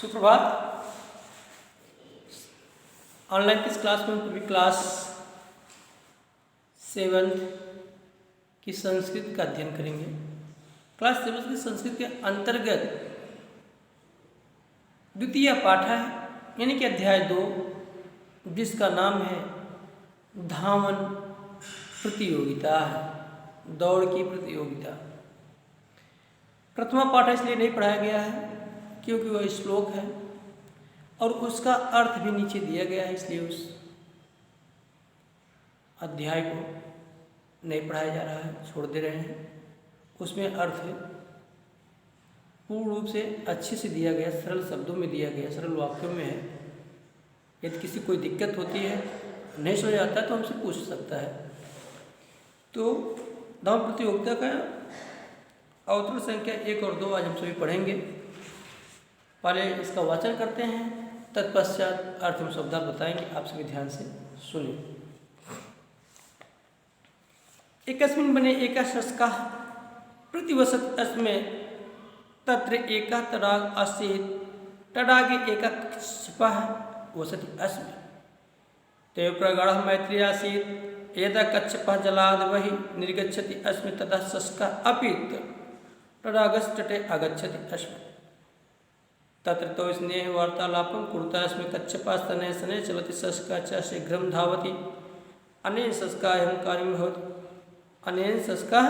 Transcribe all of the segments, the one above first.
सुप्रभात। ऑनलाइन की इस क्लास में हम सभी क्लास 7 की संस्कृत का अध्ययन करेंगे। क्लास 7 की संस्कृत के अंतर्गत द्वितीय पाठ है, यानी कि अध्याय 2, जिसका नाम है धावन प्रतियोगिता है, दौड़ की प्रतियोगिता। प्रथमा पाठ इसलिए नहीं पढ़ाया गया है क्योंकि वह श्लोक है और उसका अर्थ भी नीचे दिया गया है, इसलिए उस अध्याय को नहीं पढ़ाया जा रहा है, छोड़ दे रहे हैं। उसमें अर्थ पूर्ण रूप से अच्छे से दिया गया, सरल शब्दों में दिया गया, सरल वाक्यों में है। यदि किसी कोई दिक्कत होती है, नहीं समझ आता है, तो हमसे पूछ सकता है। तो धावन प्रतियोगिता का अवतरण संख्या 1 और 2 आज हम सभी पढ़ेंगे। पहले इसका वाचन करते हैं, तत्पश्चात अर्थ एवं शब्दार्थ बताएंगे। आप सभी ध्यान से सुनिए। एकस्मिन् बने एकाशस्का प्रतिवसत अस्मे तत्र एका तडाग आसीत् तडागे एका कच्छपः वसति अस्मि ते प्रगाढः मैत्री आसीत् यदा कच्छपः जलाद् बहिः निर्गच्छति अस्मि तदा शस्का अपि तडागस्तटे आगच्छति अस्मि तत्र तो स्नेह वार्तालापं कुरुतः अस्मि कच्छपः स्तनय शनैः चलति शस्का च शीघ्रं धावति अनेन शस्का अहङ्कारिणी भवति अनेन शस्का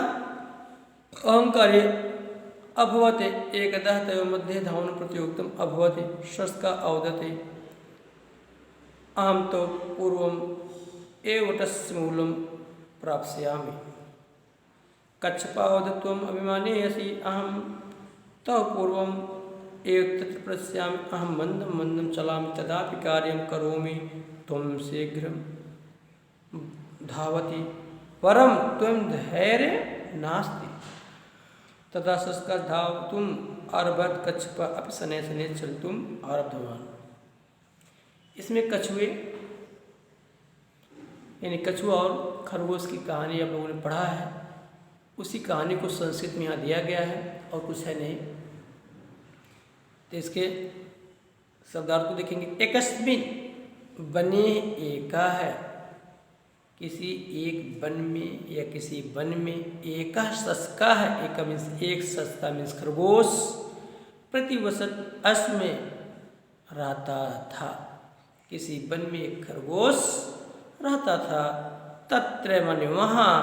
अहङ्कारे अभवत् एकदा तयोः मध्ये धावन प्रतियोगितम् अभवत् शस्का अवदति अहं तो पूर्वम् एव तस्य मूलं प्राप्स्यामि कच्छपः अवदत् त्वम् अभिमानी असि अहं तव पूर्वम् एव तत्र पश्यामि अहं मन्दं मन्दं चलामि तदापि कार्यं करोमि त्वं शीघ्रं धावति परं त्वं धैर्यं नास्ति तदा शस्का धावतुम् आरभत कच्छपः अपि शनैः शनैः चलितुम् आरब्धवान्। इसमें कछुए यानी कछुआ और खरगोश की कहानी आप लोगों ने पढ़ा है। उसी कहानी को संस्कृत में यहाँ दिया गया है और कुछ है नहीं। तो इसके शब्दार्थ को देखेंगे। एकस्मिन् बने एका है, किसी एक वन में या किसी वन में एका शस्का है। एका मीन्स एक, शस्का मीन्स खरगोश। प्रतिवसत अस्मे रहता था, किसी वन में एक खरगोश रहता था। तत्र माने वहाँ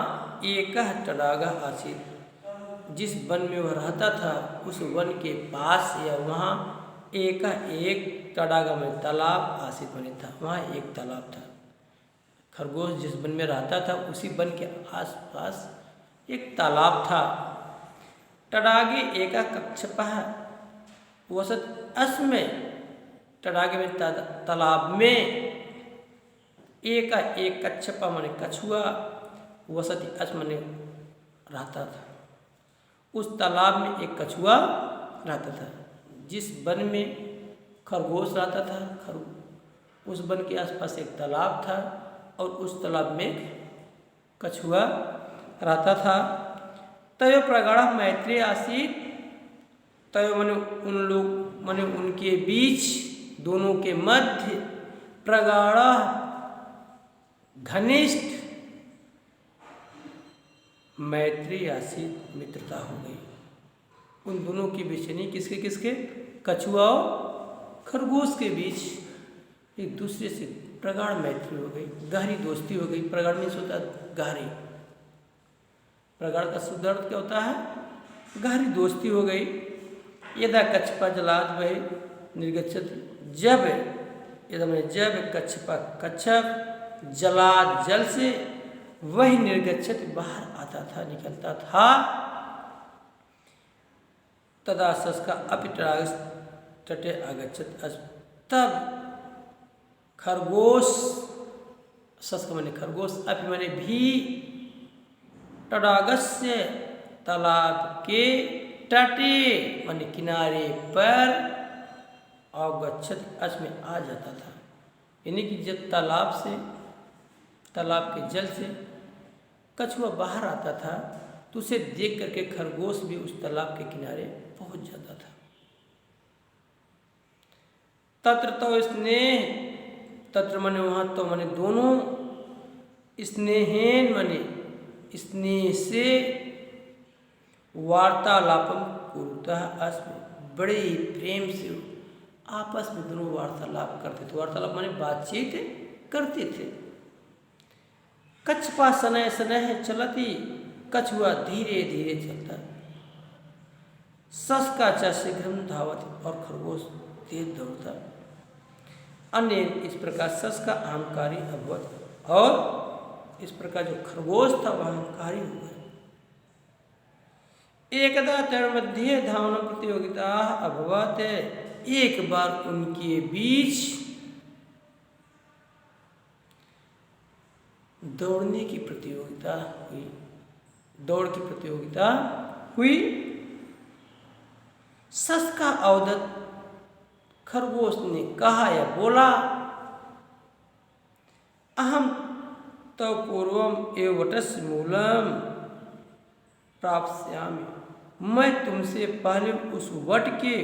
एक तडागा आसीत्, जिस वन में वह रहता था उस वन के पास या वहाँ एक तडागा में तालाब आसीत् बने था, वहाँ एक तालाब था। खरगोश जिस वन में रहता था उसी वन के आसपास एक तालाब था। तडागे एका कच्छपः वसत अस्मे, तडागे में तालाब में एक कच्छपा माने कछुआ, वसति अस्म माने रहता था। उस तालाब में एक कछुआ रहता था। जिस वन में खरगोश रहता था, उस वन के आसपास एक तालाब था और उस तालाब में कछुआ रहता था। तयो प्रगाढ़ मैत्री आसीत्, तयो माने उन लोग माने उनके बीच, दोनों के मध्य प्रगाढ़ घनिष्ठ मैत्री आसीत्, मित्रता हो गई। उन दोनों के बीच यानी किसके किसके, कछुआ और खरगोश के बीच एक दूसरे से प्रगाढ़ मैत्री हो गई, गहरी दोस्ती हो गई। प्रगाढ़ मीन्स होता है गहरी। प्रगाढ़ का शुद्ध अर्थ क्या होता है? गहरी दोस्ती हो गई। यदा कच्छपः जलाद् बहिः निर्गच्छति, जब कच्छप जलाद जल से वही निर्गच्छति बाहर आता था, निकलता था। तदा शस्का अपि तटे आगच्छति, तब खरगोश, शस्का माने खरगोश, अपि माने भी, तडागस्य तालाब के तटे माने किनारे पर, आगच्छति अस्मि आ जाता था। यानी कि जब तालाब के जल से कछुआ बाहर आता था तो उसे देख करके खरगोश भी उस तालाब के किनारे पहुंच जाता था। तत्र तो स्नेह, तत्र मने वहाँ, तो मने दोनों, स्नेहेन मने स्नेह से, वार्तालापम कुरुतः अस्मि, बड़े ही प्रेम से आपस में दोनों वार्तालाप करते थे। वार्तालाप माने बातचीत करते थे। कच्छपा शनैः शनैः चलति, कछुआ धीरे धीरे चलता। सस्का च शीघ्रं धावति, और खरगोश तेज दौड़ता। अन्य इस प्रकार सस का अहंकारी अभवत, और इस प्रकार जो खरगोश था वह अहंकारी हो गया। एकदा तन्मध्ये धावना प्रतियोगिता अभवत, एक बार उनके बीच दौड़ने की प्रतियोगिता हुई, दौड़ की प्रतियोगिता हुई। सस का अवदत, खरगोश ने कहा या बोला, अहम तो पूर्वम एव वटस्य मूलम प्राप्स्यामि, मैं तुमसे पहले उस वट के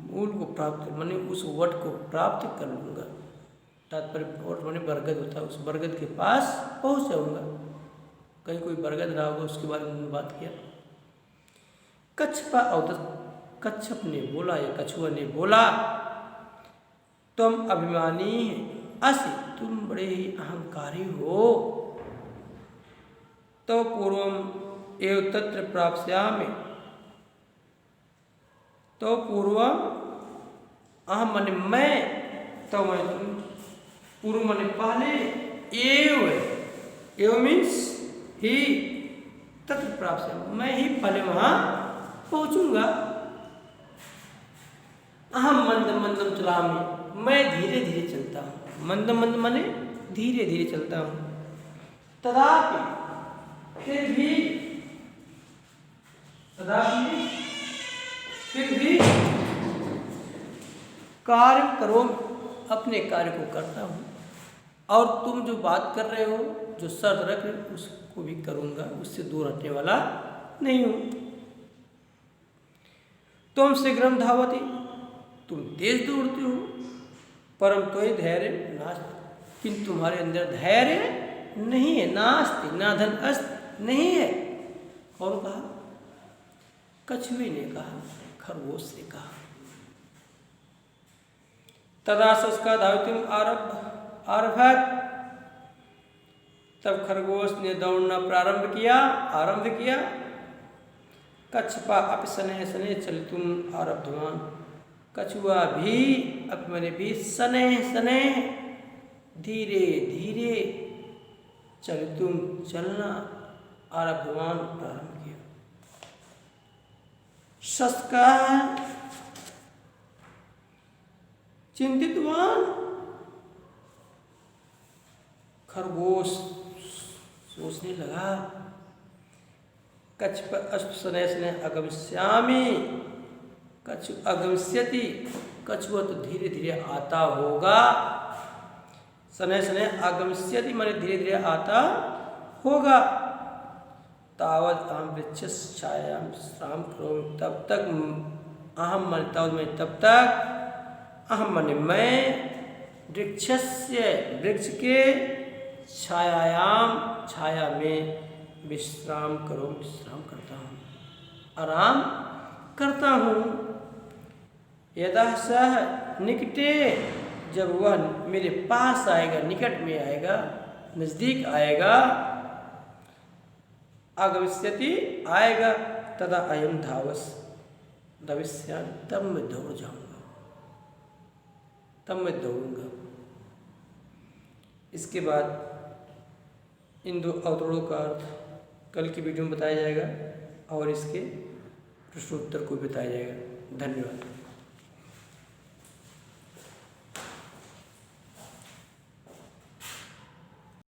मूल को प्राप्त, माने उस वट को प्राप्त कर लूँगा। तात्पर्य वट माने बरगद होता है, उस बरगद के पास पहुँच जाऊँगा। कहीं कोई बरगद रहा होगा, उसके बारे में बात किया। कच्छपा अवदत, कच्छप ने बोला या कछुआ ने बोला, तुम अभिमानी असि, तुम बड़े ही अहंकारी हो। तो पूर्वम एव तत्र प्राप्स्यामि, तो पूर्वम अहम माने मैं, तो मैं तुम, पूर्व माने पहले, एव मीन्स ही, तत्र प्राप्स्यामि मैं ही पहले वहां पहुंचूंगा। अहम मंदम मंदम चलामि, मैं धीरे धीरे चलता हूँ। मंदम मंदम माने धीरे धीरे चलता हूँ। तदापि, फिर भी, तदापि फिर भी कार्य करो, अपने कार्य को करता हूँ। और तुम जो बात कर रहे हो, जो शर्त रख रहे हो, उसको भी करूँगा, उससे दूर हटने वाला नहीं हूँ। तुम शीघ्रम धावती, तुम तेज दौड़ते हो। परम त्वयि धैर्य नास्ति, किंतु तुम्हारे अंदर धैर्य नहीं है। नास्ति नाधन अस्त, नहीं है। और कहा, कछुए ने कहा, खरगोश से कहा। तदा सस्का धावितुम आरभत, तब खरगोश ने दौड़ना प्रारंभ किया। कच्छपा अपि शनैः शनैः चलितुम आरब्धवान, कछुआ भी, अब मैंने भी शनैः शनैः धीरे धीरे चलितुम चलना आरब्धवान प्रारंभ किया। सस्का चिंतितवान, खरगोश सोचने लगा। कच्छ शनैः शनैः अगमिष्यामि, कच्छ अगमिष्यति, कछुआ तो धीरे धीरे आता होगा। शनैः शनैः अगमिष्यति माने धीरे धीरे आता होगा। तावत् अहम वृक्षस्य छायायां विश्राम करोमि, तब तक अहम माने तावत् मैं, तब तक अहम माने मैं, वृक्षस्य वृक्ष के, छायायाम छाया में, विश्राम करो विश्राम करता हूँ, आराम करता हूँ। यदा सह निकटे, जब वह मेरे पास आएगा, निकट में आएगा, नजदीक आएगा, आगमिष्यति आएगा, तदा अयम धाविष्यामि, तब मैं दौड़ जाऊंगा, तब मैं दौड़ूंगा। इसके बाद इन दो अवतरणों का अर्थ कल की वीडियो में बताया जाएगा और इसके प्रश्नोत्तर को बताया जाएगा। धन्यवाद।